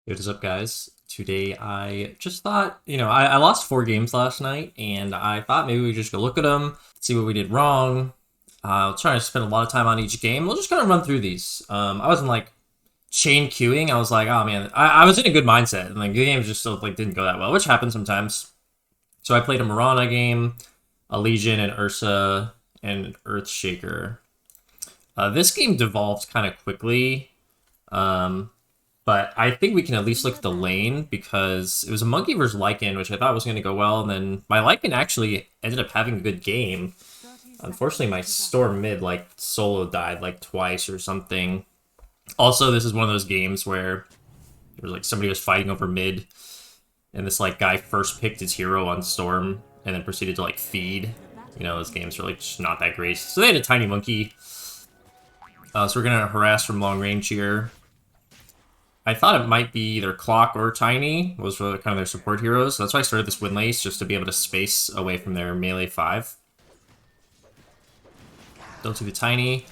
Hey, what's up, guys? Today I just thought, I lost 4 games last night, and I thought maybe we just go look at them, see what we did wrong. I'll try to spend a lot of time on each game. We'll just kind of run through these. I wasn't like chain queuing. I was like, oh man, I was in a good mindset, and like the games just still like didn't go that well, which happens sometimes. So I played a Mirana game, a Legion, and Ursa, and Earthshaker. This game devolved kind of quickly. But I think we can at least look at the lane because it was a Monkey versus Lycan, which I thought was going to go well, and then my Lycan actually ended up having a good game. Unfortunately, my Storm mid, like, solo died, like, twice or something. Also, this is one of those games where there was, like, somebody was fighting over mid, and this, like, guy first picked his hero on Storm, and then proceeded to, like, feed. You know, those games are, like, just not that great. So they had a tiny monkey. So we're going to harass from long range here. I thought it might be either Clock or Tiny was for kind of their support heroes. So that's why I started this Windlace, just to be able to space away from their melee 5. Don't do the Tiny.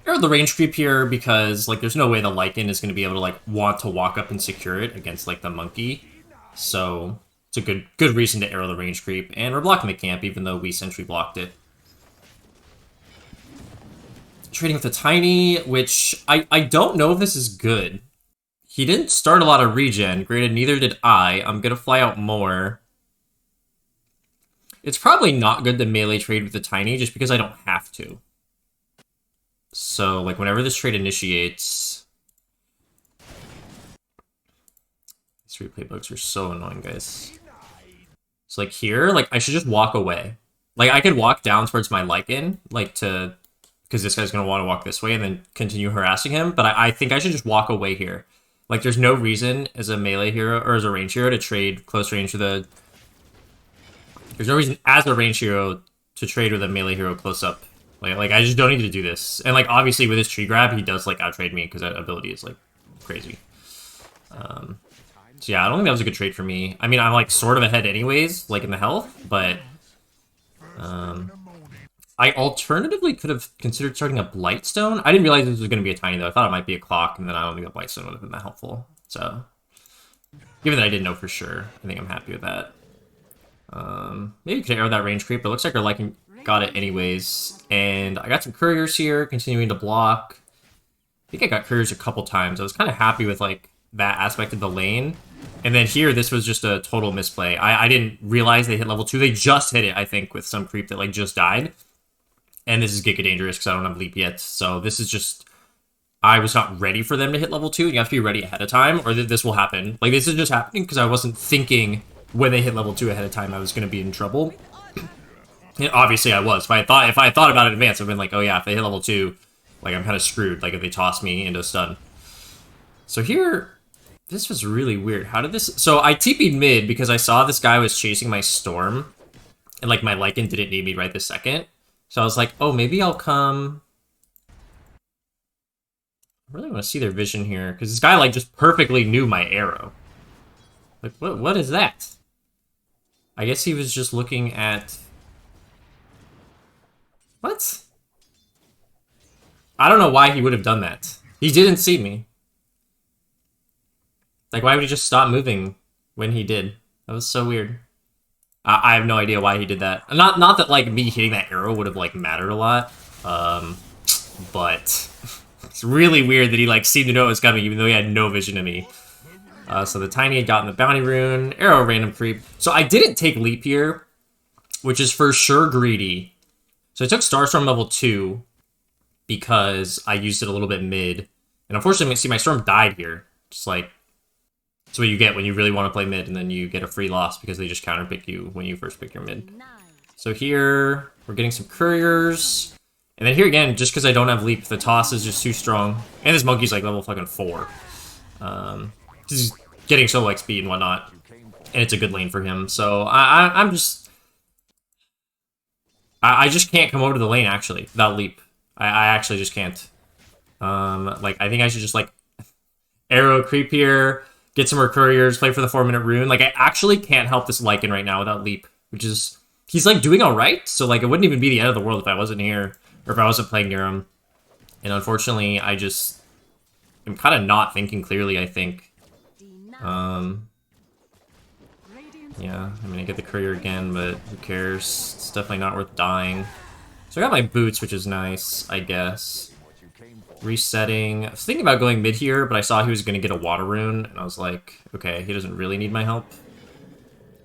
Arrow the range creep here because like there's no way the Lycan is going to be able to like want to walk up and secure it against like the Monkey. So it's a good reason to arrow the range creep. And we're blocking the camp even though we sentry blocked it. Trading with the Tiny, which I don't know if this is good. He didn't start a lot of regen. Granted, neither did I. I'm going to fly out more. It's probably not good to melee trade with the Tiny just because I don't have to. So, like, whenever this trade initiates... These replay bugs are so annoying, guys. So, like, here, like, I should just walk away. Like, I could walk down towards my Lycan, like, to... Because this guy's going to want to walk this way and then continue harassing him. But I think I should just walk away here. Like, there's no reason as a melee hero, or as a range hero, to trade close range with a... There's no reason as a range hero to trade with a melee hero close up. Like I just don't need to do this. And, like, obviously with his tree grab, he does, like, out-trade me, because that ability is, like, crazy. So, yeah, I don't think that was a good trade for me. I mean, I'm, like, sort of ahead anyways, like, in the health, but... I alternatively could have considered starting a Blightstone. I didn't realize this was going to be a Tiny, though. I thought it might be a Clock, and then I don't think a Blightstone would have been that helpful. So, given that I didn't know for sure, I think I'm happy with that. Maybe we could arrow that range creep, but it looks like our Lycan got it anyways. And I got some couriers here, continuing to block. I think I got couriers a couple times. I was kind of happy with, like, that aspect of the lane. And then here, this was just a total misplay. I didn't realize they hit level 2. They just hit it, I think, with some creep that, like, just died. And this is Giga Dangerous because I don't have Leap yet. So this is just... I was not ready for them to hit level 2. You have to be ready ahead of time or this will happen. Like, this is just happening because I wasn't thinking when they hit level 2 ahead of time I was going to be in trouble. And obviously I was. If I had thought about it in advance, I've been like, oh yeah, if they hit level 2, like, I'm kind of screwed. Like, if they toss me into a stun. So here... This was really weird. How did this... So I TP'd mid because I saw this guy was chasing my Storm. And, like, my Lycan didn't need me right this second. So I was like, oh, maybe I'll come... I really want to see their vision here, because this guy, like, just perfectly knew my arrow. Like, what is that? I guess he was just looking at... What? I don't know why he would have done that. He didn't see me. Like, why would he just stop moving when he did? That was so weird. I have no idea why he did that. Not that, like, me hitting that arrow would have, like, mattered a lot. But it's really weird that he, like, seemed to know it was coming, even though he had no vision of me. So the Tiny had gotten the bounty rune, arrow random creep. So I didn't take Leap here, which is for sure greedy. So I took Starstorm level 2 because I used it a little bit mid. And unfortunately, see, my Storm died here. Just, like... That's what you get when you really want to play mid, and then you get a free loss because they just counterpick you when you first pick your mid. So here, we're getting some couriers. And then here again, just because I don't have Leap, the toss is just too strong. And this monkey's like level fucking 4. He's getting solo XP and whatnot. And it's a good lane for him. So I'm just... I just can't come over to the lane, actually, without Leap. I actually just can't. Like, I think I should just, like, arrow creep here. Get some more couriers, play for the 4-minute rune. Like, I actually can't help this Lycan right now without Leap, which is... He's, like, doing alright, so, like, it wouldn't even be the end of the world if I wasn't here, or if I wasn't playing near him. And unfortunately, I just am kind of not thinking clearly, I think. Yeah, I'm gonna get the courier again, but who cares? It's definitely not worth dying. So I got my boots, which is nice, I guess. Resetting. I was thinking about going mid here, but I saw he was gonna get a water rune, and I was like, okay, he doesn't really need my help.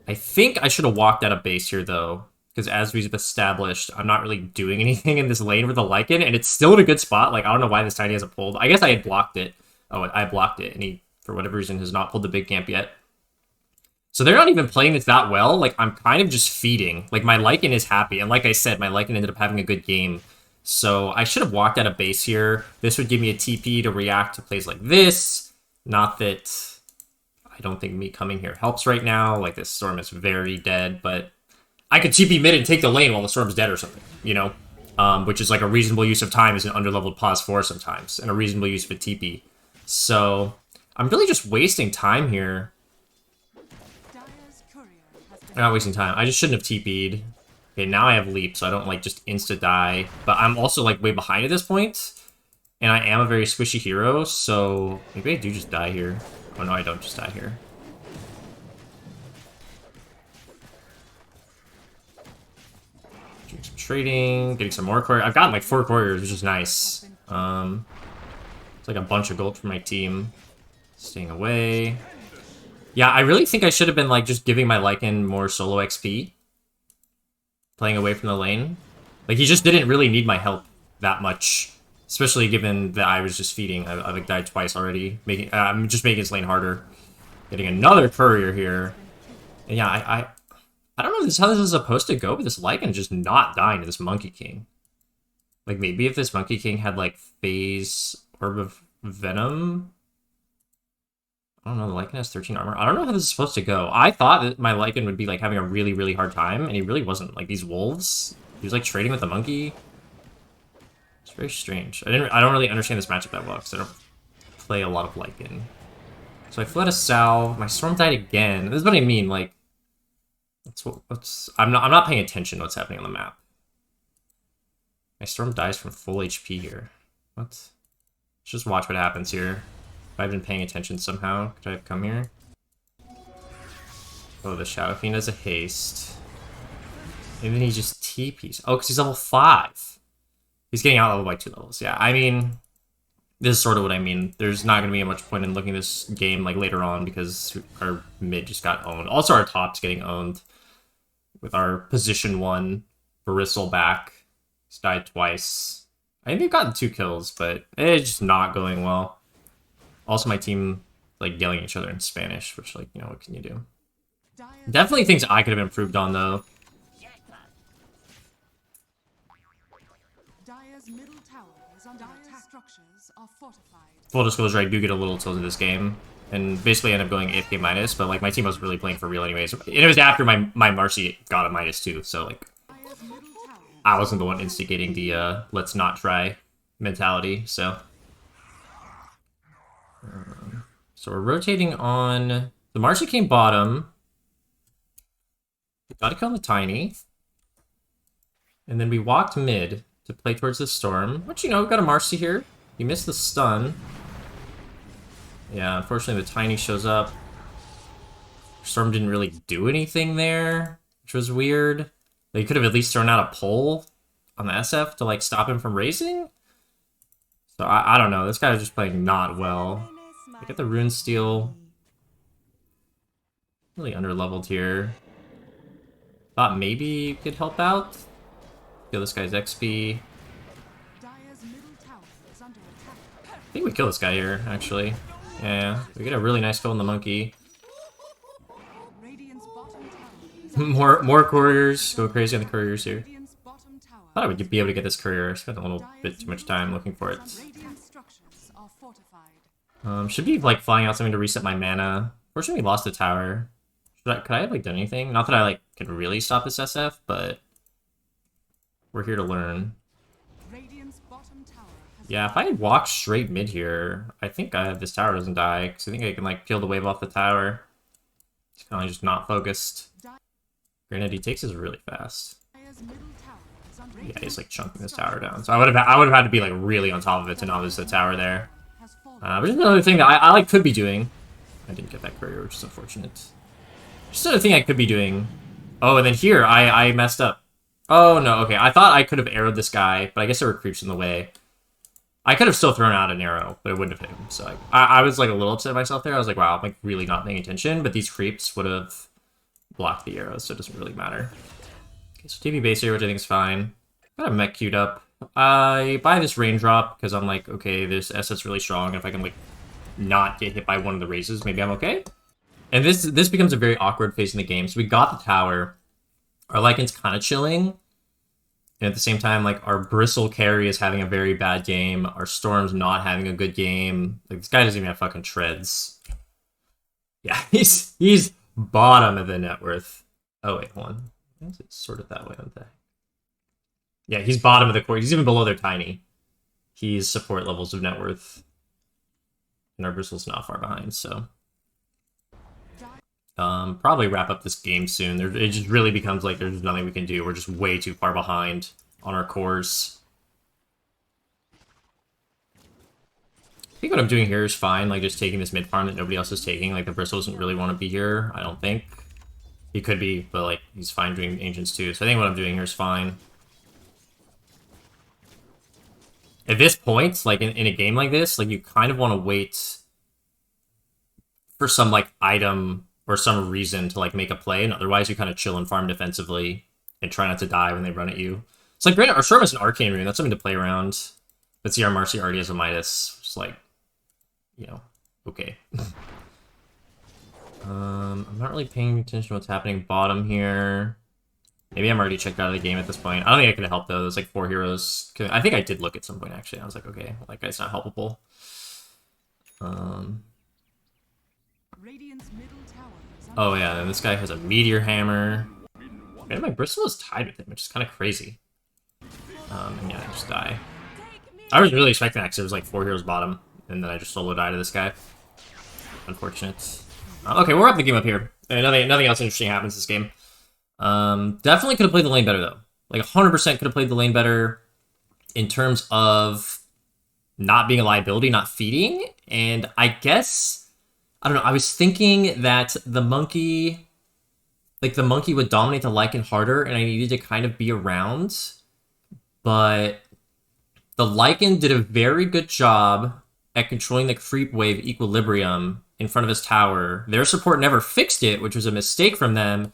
I think I should have walked out of base here, though, because as we've established, I'm not really doing anything in this lane with the Lycan, and it's still in a good spot. Like, I don't know why this Tiny hasn't pulled. I guess I had blocked it. Oh, I blocked it, and he, for whatever reason, has not pulled the big camp yet. So they're not even playing this that well. Like, I'm kind of just feeding. Like, my Lycan is happy, and like I said, my Lycan ended up having a good game. So I should have walked out of base here. This would give me a TP to react to plays like this. Not that I don't think me coming here helps right now. Like, this Storm is very dead, but I could TP mid and take the lane while the Storm's dead or something, you know? Which is like a reasonable use of time as an underleveled pause 4 sometimes, and a reasonable use of a TP. So I'm really just wasting time here. I'm not wasting time. I just shouldn't have TP'd. Okay, now I have leap, so I don't, like, just insta-die. But I'm also, like, way behind at this point. And I am a very squishy hero, so maybe I do just die here. Oh, no, I don't just die here. Doing some trading, getting some more couriers. I've gotten, like, 4 couriers, which is nice. It's like a bunch of gold for my team. Staying away. Yeah, I really think I should have been, like, just giving my Lycan more solo XP. Playing away from the lane. Like, he just didn't really need my help that much. Especially given that I was just feeding. I've like, died twice already. I'm just making his lane harder. Getting another courier here. And yeah, I don't know how this is supposed to go, but this Lycan just not dying to this Monkey King. Like, maybe if this Monkey King had, like, Phase Orb of Venom... I don't know, the Lycan has 13 armor. I don't know how this is supposed to go. I thought that my Lycan would be, like, having a really, really hard time, and he really wasn't. Like, these wolves, he was, like, trading with the monkey. It's very strange. I don't really understand this matchup that well, because I don't play a lot of Lycan. So I fled a salve. My Storm died again. This is what I mean, like... I'm not paying attention to what's happening on the map. My Storm dies from full HP here. What? Let's just watch what happens here. If I've been paying attention somehow, could I have come here? Oh, the Shadow Fiend has a haste. And then he just TPs. Oh, because he's level 5. He's getting out leveled by 2 levels. Yeah, I mean, this is sort of what I mean. There's not going to be much point in looking at this game like later on because our mid just got owned. Also, our top's getting owned with our position 1 Baristle back. He's died twice. I think they've gotten 2 kills, but it's just not going well. Also, my team, like, yelling at each other in Spanish, which, like, you know, what can you do? Definitely things I could have improved on, though. Full disclosure, I do get a little tilted this game, and basically end up going AFK minus, but, like, my team was really playing for real anyways. And it was after my Marcy got a minus, too, so, like, I wasn't the one instigating the, let's not try mentality, so... So we're rotating on... The Marcy came bottom. We gotta kill the Tiny. And then we walked mid to play towards the Storm. Which, you know, we've got a Marcy here. He missed the stun. Yeah, unfortunately the Tiny shows up. Storm didn't really do anything there, which was weird. They could have at least thrown out a pull on the SF to, like, stop him from racing. So I don't know. This guy was just playing not well. I get the rune steal. Really underleveled here. Thought maybe you could help out. Kill this guy's XP. I think we kill this guy here, actually. Yeah, we get a really nice kill on the monkey. more couriers. Go crazy on the couriers here. Thought I would be able to get this courier. I spent a little bit too much time looking for it. Should be, like, flying out something to reset my mana. Fortunately, we lost the tower. Could I have, like, done anything? Not that I, like, could really stop this SF, but... We're here to learn. Yeah, if I had walked straight mid here, I think this tower doesn't die, because I think I can, like, peel the wave off the tower. It's kind of just not focused. Granted, he takes this really fast. Yeah, he's, like, chunking this tower down. So I would have had to be, like, really on top of it to not lose the tower there. Which is another thing that I like, could be doing. I didn't get that courier, which is unfortunate. Just another thing I could be doing. Oh, and then here, I messed up. Oh, no, okay. I thought I could have arrowed this guy, but I guess there were creeps in the way. I could have still thrown out an arrow, but it wouldn't have hit him. So I was like a little upset at myself there. I was like, wow, I'm like really not paying attention, but these creeps would have blocked the arrows, so it doesn't really matter. Okay, so TP base here, which I think is fine. Got a mech queued up. I buy this raindrop because I'm like, okay, this asset's really strong. And if I can like not get hit by one of the raises, maybe I'm okay. And this becomes a very awkward phase in the game. So we got the tower. Our Lycan's kind of chilling. And at the same time, like, our Bristle carry is having a very bad game. Our Storm's not having a good game. Like, this guy doesn't even have fucking treads. Yeah, he's bottom of the net worth. Oh, wait, hold on. Why is it sorted that way? What the heck? Yeah, he's bottom of the court. He's even below their tiny. He's support levels of net worth. And our Bristle's not far behind, so... probably wrap up this game soon. It just really becomes like there's nothing we can do. We're just way too far behind on our cores. I think what I'm doing here is fine, like just taking this mid farm that nobody else is taking. Like the Bristle doesn't really want to be here, I don't think. He could be, but like he's fine doing Ancients too. So I think what I'm doing here is fine. At this point, like in a game like this, like you kind of want to wait for some like item or some reason to like make a play, and otherwise you kind of chill and farm defensively and try not to die when they run at you. It's like, granted, our Storm is an Arcane Rune, that's something to play around. But see, our Marcy already has a Midas. It's like, you know, okay. I'm not really paying attention to what's happening bottom here. Maybe I'm already checked out of the game at this point. I don't think I could have helped though. There's like 4 heroes. I think I did look at some point actually. I was like, okay, well, that guy's not helpable. Oh yeah, and this guy has a meteor hammer. Man, my Bristle is tied with him, which is kind of crazy. And yeah, I just die. I was really expecting that because there was like 4 heroes bottom, and then I just solo die to this guy. Unfortunate. Okay, we'll wrap the game up here. Nothing else interesting happens this game. Definitely could have played the lane better though. Like 100% could have played the lane better in terms of not being a liability, not feeding, and I guess. I don't know, I was thinking that the monkey would dominate the Lycan harder, and I needed to kind of be around, but the Lycan did a very good job at controlling the creep wave equilibrium in front of his tower. Their support never fixed it, which was a mistake from them,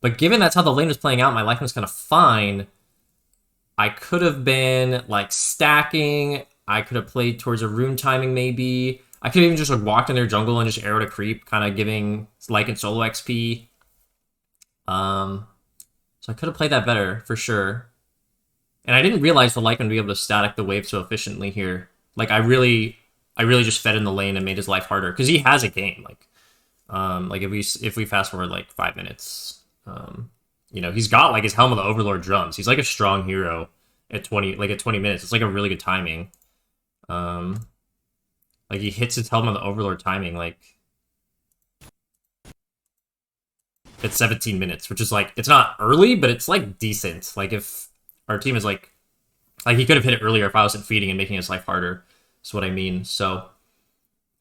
but given that's how the lane was playing out, my Lycan was kind of fine. I could have been, like, stacking, I could have played towards a rune timing maybe. I could have even just like walked in their jungle and just arrowed a creep, kind of giving Lycan solo XP. So I could have played that better, for sure. And I didn't realize the Lycan would be able to static the wave so efficiently here. Like, I really just fed in the lane and made his life harder. Because he has a game, like if we fast forward like 5 minutes, you know, he's got like his Helm of the Overlord drums. He's like a strong hero at 20 minutes. It's like a really good timing. Like, he hits his Helm of the Overlord timing, like, at 17 minutes, which is, like, it's not early, but it's, like, decent. Like, if our team is, like, he could have hit it earlier if I wasn't feeding and making his life harder, is what I mean. So,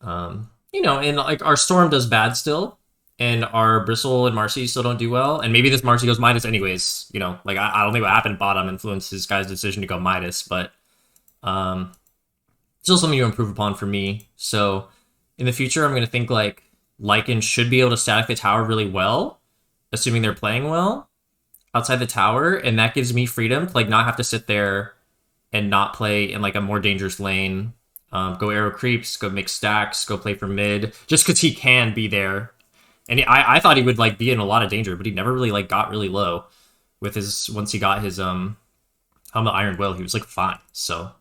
you know, and, like, our Storm does bad still, and our Bristle and Marcy still don't do well, and maybe this Marcy goes Midas anyways, you know? Like, I don't think what happened bottom influenced this guy's decision to go Midas, but, still something to improve upon for me. So in the future, I'm going to think like Lycan should be able to static the tower really well, assuming they're playing well outside the tower, and that gives me freedom to like not have to sit there and not play in like a more dangerous lane. Go arrow creeps, go make stacks, go play for mid, just because he can be there. And I thought he would like be in a lot of danger, but he never really like got really low with his once he got his Helm of Iron Will, he was like fine. So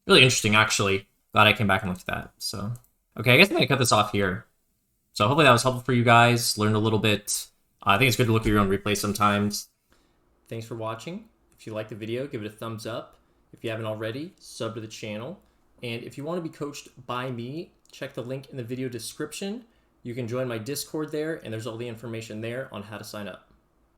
really interesting, actually. Glad I came back and looked at that. So, okay, I guess I'm going to cut this off here. So hopefully that was helpful for you guys. Learned a little bit. I think it's good to look at your own replay sometimes. Thanks for watching. If you liked the video, give it a thumbs up. If you haven't already, sub to the channel. And if you want to be coached by me, check the link in the video description. You can join my Discord there, and there's all the information there on how to sign up.